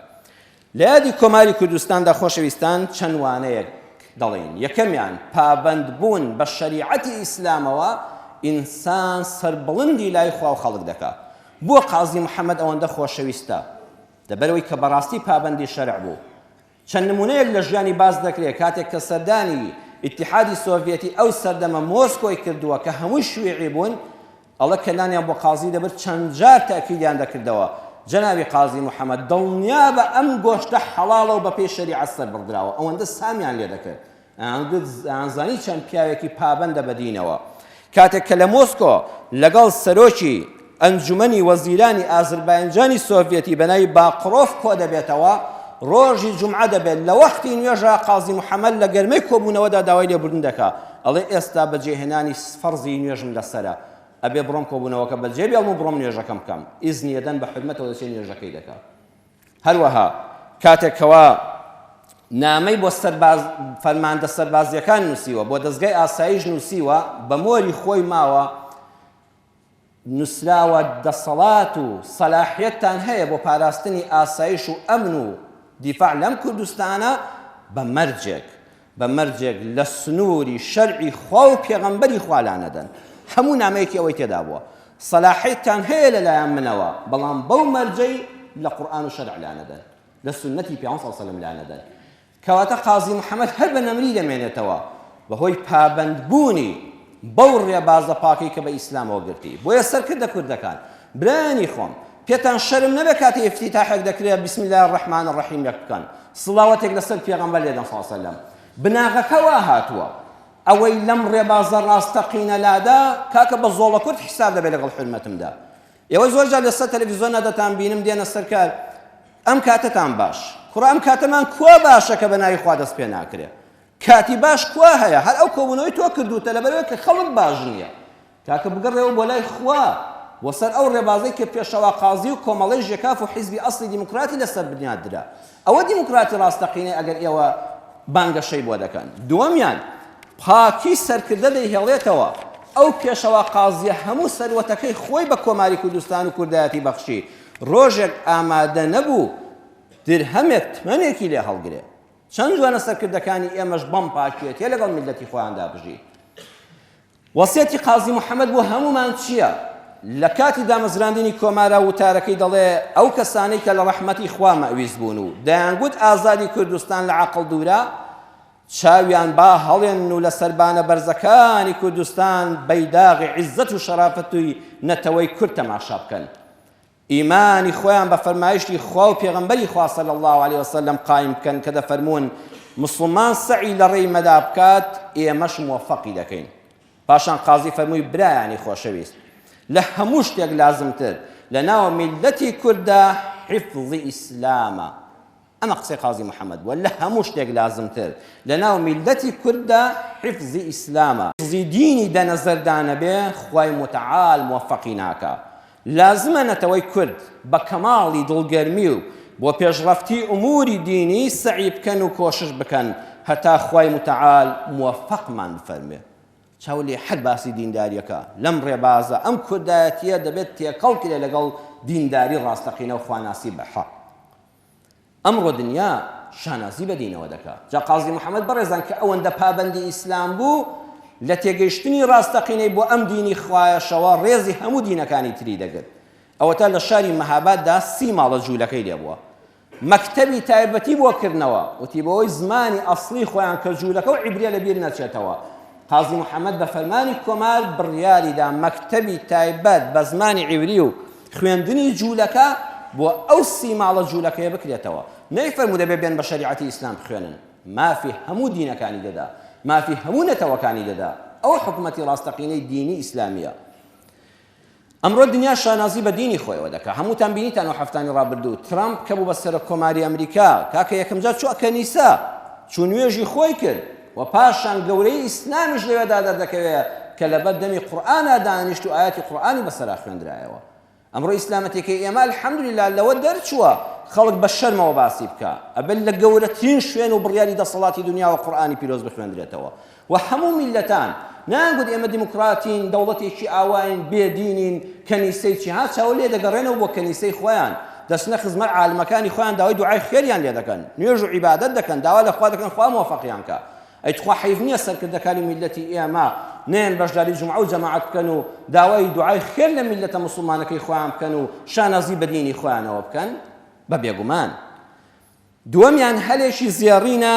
لە یادی کۆماری کوردستاندا خۆشەویستان چەند وانەیەک دەڵێن. یەکەمیان پابەندبوون بە شەریعەتی ئیسلامەوە ئینسان سەربڵندی لای خوا و خەڵک دەکات. بۆ قازی محەممەد ئەوەندە خۆشەویستە دەبەرەوەی کە بەڕاستی پابەندی شەرع بوو. چەند نمونەیەک لە ژیانی باز دەکرێت کاتێک کە سەردانی ئیتیحادی سۆڤیەتی ئەو سەردەمە مۆسکۆی کردووە کە هەمووی شوێعی بوون ئەڵە کەلانیان بۆ قازی دەبرد چەند جار تاکیدیان دەکردەوە جەنابی قازی محەممەد دڵنیا بە ئەم گۆشتە حەڵاڵە و بە پێی شەریعەت سەربڕدراوە. ئەوەندە سامیان لێ دەکرد ئەیانزانی چەند پیاوێکی پابەندە بەدینەوە. کاتێک کە لە مۆسکۆ لەگەڵ سەرۆکی ئەنجومەنی وەزیرانی ئازربایجانی سۆڤیەتی بەناوی باقڕۆف کۆ دەبێتەوە ڕۆژی جومعە دەبێت لە وەختی نوێژە قازی محەممەد لە گەرمەی کۆبوونەوەدا داوای لێبوردن دەکات ئەڵێ ئێستا بەجێهێنانی فەرزی نوێژم لەسەرە ئەبێ بڕۆم کۆبوونەوەکە بەجێ بێڵم و بڕۆم نوێژەکەم بکەم ئیزنی دەدەن بە حرمەتەوە دەچێت نوێژەکەی دەکات. هەروەها کاتێکەوە نامەی بۆ فەرماندە سەربازیەکان نووسیوە بۆ دەستگای ئاسایش نووسیوە بە مۆری خۆی ماوە نووسراوە دەسەڵات و سەلاحیەتتان هەیە بۆ پاراستنی ئاسایش و ئەمن و دیفاع لەم کوردستانە بە مەرجێک لە سنووری شەرعی خوا و پێغەمبەری خوا لانەدەن. هەموو نامەیەکی ئەوەی تێدا بووە سەلاحیەتتان هەیە لەلایەن منەوە بەڵام بەو مەرجەی لە قورئان و شەرع لانەدەن لە سنەتی پێغەمبەر صلی الله علیه و سلم لانەدەن. کەواتە قازی محەممەد هەر بە نەمری دەمێنێتەوە بەهۆی پابەندبوونی بەو ڕێبازە پاکەی کە بە ئیسلامەوە گرتی. بۆیە سەرکردە کوردەکان برانی خۆم پێتان شەرم نەبێ کاتی ئیفتیتاحێک دەکرێت بسم الله الرحمن الرحیم لێک بکەن سڵاوەتێک لەسەر پێغەمبەر لێدەن صلی الله علیه و سلم. بناغەکە وا هاتووە ئەوەی لەم ڕێبازە ڕاستەقینە لادا کاکە بە زۆڵە کورد حساب دەبێت لەگەڵ حرمەتمدا. ئێوە زۆر جار لەسەر تەلەڤیزۆنە دەتان بینم دێنە سەرکار ئەم کاتتان باش کوڕا ئەم کاتەمان کوا باشە کە بە ناوی خوا دەست پێ ناکرێت کاتی باش کوا هەیە هەر ئەو کۆبوونەوەی تۆ کردوتە لەبەرەوەی کە خەڵک باش نییە کاکە بگەڕێەوە بۆ لای خوا وەسەر ئەو ڕێبازەی کە پێشەوا قازی و کۆمەڵەی ژێکاف و حیزبی ئەسڵی دیموکراتی لەسەر بنیادرا ئەوە دیموکراتی ڕاستەقینەی ئەگەر ئێوە بانگەشەی بۆ دەکەن. دووەمیان پاکی سەرکردە دەیهێڵێتەوە ئەو پێشەوا قازیە هەموو سەروەتەکەی خۆی بە کۆماری کوردستان و کوردایەتی بەخشی ڕۆژێک ئامادە نەبوو درهەمێک تمەنێکی لێ هەڵگرێ. چەند جوانە سەرکردەکانی ئێمەش بەم پاکیەتێ لەگەڵ میلەتی خۆیاندا بژی. وەسیەتی قازی محەممەد بۆ هەمومان چییە؟ لە کاتی دامەزراندنی کۆمارە وتارەکەی دەڵێ ئەو کەسانەی کە لە ڕەحمەتی خوا مەویز بوون و دەیانگوت ئازادی کوردستان لە عەقڵ دوورە چاویان با هەڵێن و لە سەربانە بەرزەکانی کوردستان بەیداغی عیزەت و شەرافەتی نەتەوەی کورد تەماشا بکەن. ئیمانی خۆیان بە فەرمایشتی خوا و پێغەمبەری خوا صلی الله علیه وسلم قایم بکەن کە دەفەرمون مسلمان سعی لە ڕێی مەدا بکات ئێمەش موفەقی دەکەین. پاشان قازی فەرمووی برایانی خۆشەویست لە هەموو شتێک لازمتر لە ناو میلەتی کوردە حیفظی ئیسلامە. ئەمە قسەی قازی محەممەد بووە لە هەموو شتێک لازمتر لە ناو میلەتی کوردە حیفظی ئیسلامە. حیفظی دینی دەنەزەردانە بێ خوای متعال موفەقی ناکە. لازمە نەتەوەی کورد بە کەماڵی دڵگەرمی و بۆ پێشڕەفتی ئوموری دینی سعی بکەن و کۆشش بکەن هەتا خوای متعال موفەقمان بفەرمێ. چاو لێ حەد باسی دینداریەکە لەم ڕێبازە ئەم کوردایەتیە دەبێت تێکەڵ کرێ لەگەڵ دینداری ڕاستەقینە و خواناسی بەحەق. ئەمڕۆ دنیا شانازی بە دینەوە دەکات. جا قازی محەممەد بەڕێزان کە ئەوەندە پابەندی ئیسلام بوو لە تێگەیشتنی ڕاستەقینەی بۆ ئەم دینی خوایەشەوە ڕێزی هەموو دینەکانی تری دەگرت. ئەوەتە لە شاری مەهاباددا 30 ماڵە جوولەکەی لێبووە. مەکتەبی تایبەتی بۆ کردنەوە وتی بەوەی زمانی ئەسڵی خۆیان کە جوولەکە و عیبرە لەبیر نەچێتەوە. قازی محەممەد بە فەرمانی کۆمار بڕیاریدا مەکتەبی تایبەت بە زمانی عیبری و خوێندنی جوولەکە بۆ ئەو سیماڵە جوولەکەیە بکرێتەوە. نەیفەرموو دەبێ بێن بە شەریعەتی ئیسلام بخوێنن، مافی هەموو دینەکانی دەدا، مافی هەموو نەتەوەکانی دەدا. ئەو حکومەتی ڕاستەقینەی دینی ئیسلامیە. ئەمڕۆ دنیا شانازی بە دینی خۆیەوە دەکات. هەمووتان بینیتان و هەفتانی ڕابردوو ترامپ کە بوو بە سەر کۆماری ئەمریکا کاکە یەکەم جار چوە کەنیسا چوو نوێژی خۆی کرد و پاشان گەورەی ئیسلامیش لەوێدا دەردەکەوێت کە لەبەر دەمی قورئانە دانیشت و ئاەتی قورئانی بەسەرا خوێندرایەوە. ئەمڕۆ ئیسلامەتێکی ئێمە الحەمدولله لەوە دەرچووە خەڵک بە شەرمەوە باسی بکە، ئەبێت لە گەورەترین شوێن و بڕیاری دەسەڵاتی دنیا و قورئانی پیرۆز بخوێندرێتەوە. و هەموو میلەتان نانگوت ئێمە دیموکراتین، دەوڵەتێکی ئاواین، بێدینین، کەنیسەی چی ها چاو لێ دەگەڕێنەوە بۆ کەنیسەی خۆیان، دەچنە خزمەت عالمەکانی خۆیان داوای دوعای خێریان لێ دەکەن، نوێژ و عیبادەت دەکەن، داوا لە خوا دەکەن خوا مۆفەقیان کە. ئەی تخوا حەیف نییە سەرکردەکانی میلەتی ئێمە نێن بەشداری جومعە و جەماعەت بکەن و داوای دوعای خێر لە میلەتە موسڵمانەکەی خۆیان بکەن و شانازی بە دینی خۆیانەوە بکەن بە بێگومان. دووەمیان هەلێکی زێڕینە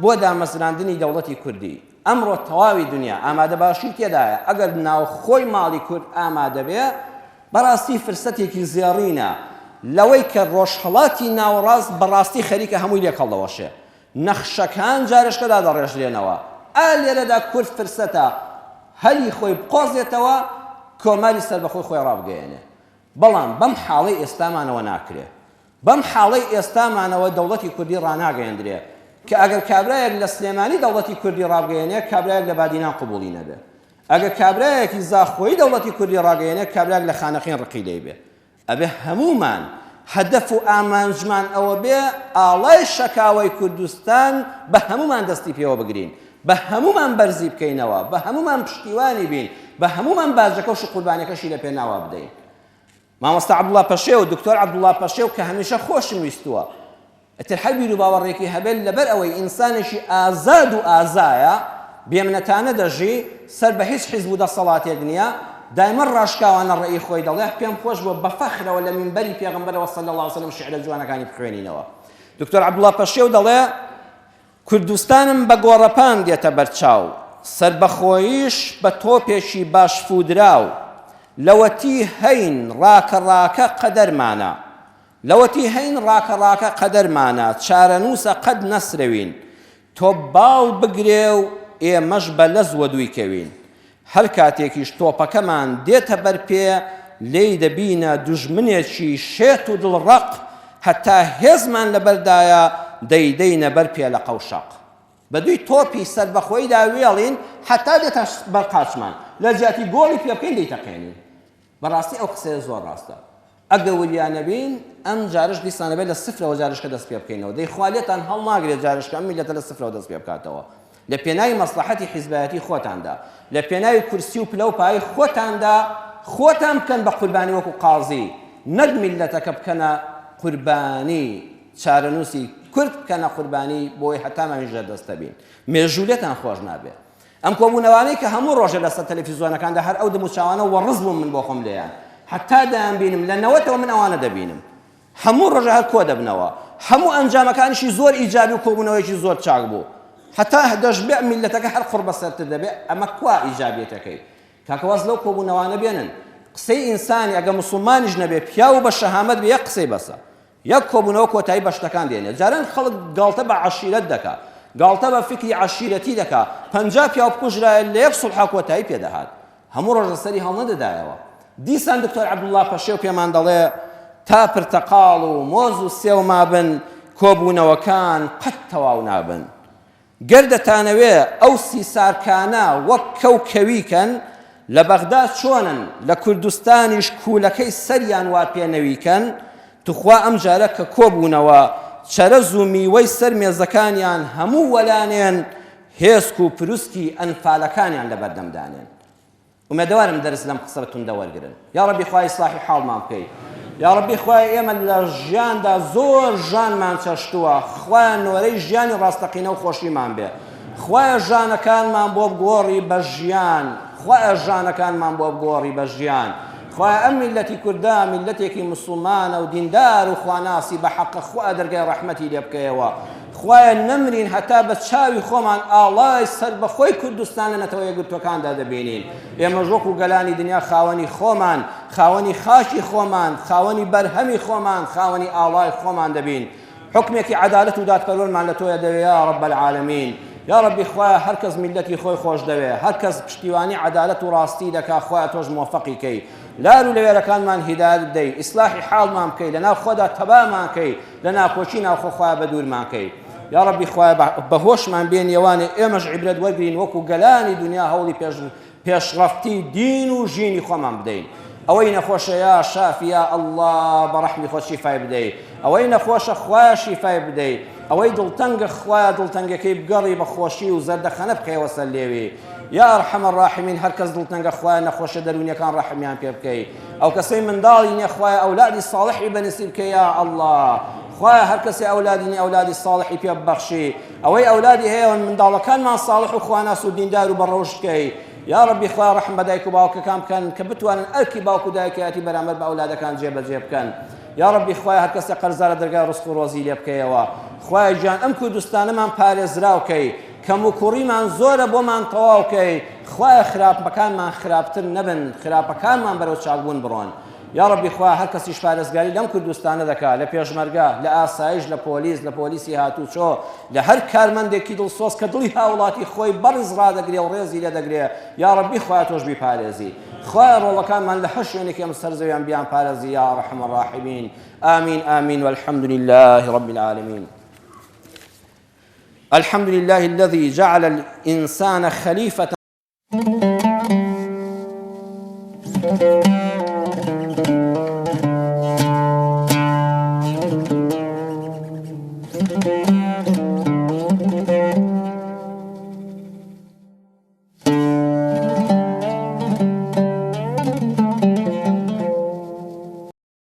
بۆ دامەزراندنی دەوڵەتی کوردی. ئەمڕۆ تەواوی دنیا ئامادە باشی تێدایە، ئەگەر ناوخۆی ماڵی کورد ئامادە بێ بەڕاستی فرسەتێکی زێڕینە لەوەی کە ڕۆژهەڵاتی ناوەڕاست بەڕاستی خەریکە هەمووی لێک هەڵدەوەشێ، نەخشەکان جارشکەدا دەڕێژرێنەوە. لێرەدا کورد فرسەتە هەلی خۆی بقۆزێتەوە کۆماری سەربەخۆی خۆی ڕابگەیەنێ. بەڵام بەم حاڵەی ئێستامانەوە ناکرێ، بەم حاڵەی ئێستامانەوە دەوڵەتی کوردی ڕاناگەیەندرێ کە ئەگەر کابرایەک لە سلێمانی دەوڵەتی کوردی ڕابگەیەنێ کابرایەک لە بادینان قبوڵی نەبێ، ئەگەر کابرایەکی زاخۆی دەوڵەتی کوردی ڕاگەیەنێ کابرایەک لە خانەخین ڕقی لێ بێ. ئەبێ هەمومان هەدەف و ئامانجمان ئەوە بێ ئاڵای شەکاوەی کوردستان بە هەمومان دەستی پێوە بگرین، بە هەمومان بەرزی بکەینەوە، بە هەمومان پشتیوانی بین، بە هەمومان باجەکە و قوربانیەکەشی لە پێناوا بدەین. مامۆستا عەبدوڵڵا پەشێ و دکتۆر عەبدوڵڵا پەشێ و کە هەمیشە خۆشم ویستووە ئەتر هەر بیر و باوەڕێکی هەبێت لەبەر ئەوەی ئینسانێکی ئازاد و ئازایە بێمنەتانە دەژی سەر بە هیچ حیزب و دەسەڵاتێک نییە، دایما ڕاشکاوانە ڕێی خۆی دەڵێ پێم خۆش بووە بە فەخرەوە لە مینبەری پێغەمبەرەوە صلی الله علیه وسلم شعرە جوانەکانی بخوێنینەوە. دکتۆر عەبدوڵڵا پەشێ و دەڵێ کوردستانم بە گۆڕەپان دێتە بەرچاو، سەربەخۆییش بە تۆپێکی باش فودراو، لەوەتی هەین ڕاکە ڕاکە قەدەرمانە، لەوەتی هەین ڕاکە ڕاکە قەدەرمانە، چارەنووسە قەد نەسرەوین، تۆ باڵ بگرێ و ئێمەش بە لەز وە دووی کەوین، هەر کاتێکیش تۆپەکەمان دێتە بەرپێ لێی دەبینە دوژمنێکی شێت و دڵڕەق، هەتا هێزمان لەبەردایە دەیدەینە بەرپێ لە قەوشەق. بە دووی تۆپی سەربەخۆیدا وێڵین هەتا دێتە بەرقاچمان، لە جیاتی گۆڵی پێ بکەین دەیتەقێنین. بەڕاستی ئەو قسەیە زۆر ڕاستە. ئەگە وریانە بین ئەم جارش دیسانە بێت لە سفرەوە جارشکە دەست پێ بکەینەوە، دەیخوالێتان هەڵ ناگرێت جارشکە ئەم میلەتە لە سفرەوە دەست پێ بکاتەوە، لە پێناوی مەسلحەتی حیزبایەتی خۆتاندا، لە پێناوی کورسی و پلە و پای خۆتاندا خۆتان بکەن بە قوربانی وەکو قازی، نەک میلەتەکە بکەنە قوربانی، چارەنووسی کورد بکەنە قوربانی بۆی هەتا ماویژە دەستە بین، مێژوولێتان خۆش نابێت. ئەم کۆبوونەوانەی کە هەموو ڕۆژە لەسەر تەلەڤیزیۆنەکاندا هەر ئەو دەموچاوانە وەڕز بووم من بۆ خۆم لێیان، حتا دایان بینم لە نەوەتەوە من ئەوانە دەبینم، هەموو ڕۆژە هەر کۆ دەبنەوە، هەموو ئەنجامەکانیشی زۆر ئیجابی و کۆبوونەوەیەکی زۆر چاک بوو، هەتا دەشبێ میلەتەکە هەر قڕ بەسەرتر دەبێت. ئەمە کوا ئیجابیەتەکەی کاکەواز لەو کۆبوونەوانە بێنن. قسەی ئینسانی ئەگە موسڵمانیش نەبێ پیا و بە شەهامەت بێ یەک قسەی بەسە، یەک کۆبوونەوە کۆتایی بە شتەکان دێنێت. جاران خەڵک گاڵتە بە عەشیرەت دەکات، گاڵتە بە فکری عەشیرەتی دەکات، 50 پیا بکوژرایە لە یەک سوڵحا کۆتایی پێدەهات، هەموو ڕۆژ لەسەری هەڵ نەدەدایەوە. دیسان دکتۆر عەبدوڵڵا پەشێ و پێمان دەڵێ تا پرتەقاڵ و مۆز و سێو مابن کۆبوونەوەکان قەت تەواو نابن. گەر دەتانەوێ ئەو سیسارکانە وەک کەوکەویکەن لە بەغدا چۆنن، لە کوردستانیش کوولەکەی سەریان وا پێنەویکەن، توخوا ئەم جارە کە کۆبوونەوە چەرەز و میوەی سەر مێزەکانیان هەموو وەلانێن، هێسک و پروسکی ئەنفالەکانیان لە بەردەمدانێن. ومێدەوارم دەرس لەم قسە بەتوندە وەرگرن. یا ڕەبی خوای ئیسلاحی حاڵمان بکەی، یا ڕەبی خوای ئێمە لە ژیاندا زۆر ژانمان چەشتووە، خوایە نۆرەی ژیانی ڕاستەقینە و خۆشیمان بێ، خوایە ژانەکانمان بۆ بگۆڕی بە ژیان، خوایە ژانەکانمان بۆ بگۆڕی بە ژیان، خوایە ئەم میلەتی کوردە میلەتێکی موسڵمانە و دیندار و خواناسی بە حەقە خوا دەرگای ڕەحمەتی لێ بکەیەوە، خوایە نەمرین هەتا بە چاوی خۆمان ئاڵای سەر بەخۆی کوردستان لە نەتەوە یەکگرتوەکاندا دەبینین. ئێمە وەکو گەلانی دنیا خاوەنی خۆمان، خاوەنی خاکی خۆمان، خاوەنی بەرهەمی خۆمان، خاوەنی ئاڵای خۆمان دەبین. حکمێکی عەدالەت و دادپەروەرمان لە تۆیە دەوێ یا رب العالمین. یا ربی خوایە هەر کەس میلەتی خۆی خۆش دەوێ، هەر کەس پشتیوانی عەدالەت و ڕاستی دەکا خوایە تۆش موفەقی کەی. لار و لەوێرەکانمان هیدایەت بدەی، ئیسلاحی حاڵمان بکەی، لەناو خۆدا تەبامان کەی، لە ناکۆچی ناوخۆ خوایە بە دوورمان کەی. یا ربی خوایە بەهۆشمان بێن ئێوانێ ئێمەش عیبرەت وەرگرین وەکو گەلانی دنیا هەوڵی پێشڕەفتی دین و ژینی خۆمان بدەین. ئەوەی نەخۆشە یا شافی یا ئەڵڵا بەڕەحمی خۆت شیفای بدەیت، ئەوەی نەخۆشە خوایە شیفای بدەیت، ئەوەی دڵتەنگە خوایە دڵتەنگەکەی بگەڕی بە خۆشی و زەردەخەنە بکەیەوە سەر لێوی. یا ئەرحەم الراحمین هەر کەس دڵتەنگە خوایە نەخۆشە دەرونیەکان ڕەحمیان پێ بکەیت. ئەو کەسەی منداڵی نییە خوایە ئەولادی ساڵحی بەنسیب بکەی یا ئەڵڵا. خوایە هەر کەسێ ئەولادی نییە ئەولادی ساڵحی پێ ببەخشی، ئەوەی ئەولادی هەیە منداڵەکانمان ساڵح و خواناس و دیندار و بەڕەوشت بکەی. یا ربی خوای ڕەحم بە دایک و باوکەکان بکەن کە بتوانن ئەرکی باوک و دایکەتی بەرامبەر بە ئەولادەکان جێبەجێ بکەن. یا ربی خوای هەر کەسێ قەرزارە دەرگای ڕزق و ڕۆزی لێ بکەیەوە. خوای گیان ئەم کوردستانەمان پارێزراوکەی، کەم و کوڕیمان زۆرە بۆمان تەواوکەی. خوای خراپەکانمان خراپتر نەبن، خراپەکانمان بەرەو چاکبوون بڕۆن. یا ربی خوای هەر کەسیش پارێزگاری لەم کوردستانە دەکات، لە پێشمەرگە، لە ئاسایش، لە پۆلیسی هاتوچۆ، لە هەر کارمەندێکی دڵسۆز کە دڵی هاوڵاتی خۆی بەڕز ڕادەگرێ و ڕێزی لێ دەگرێ. یا ربی خوای تۆش بیپارێزی. خوای ڕۆڵەکانمان لە هەر شوێنێکی ئەم سەرزەویان بیان پارێزی یا ڕەحم الراحمین. آمین آمین والحمد لله رب العالمين. الحمد لله الذي جعل الإنسان خليفة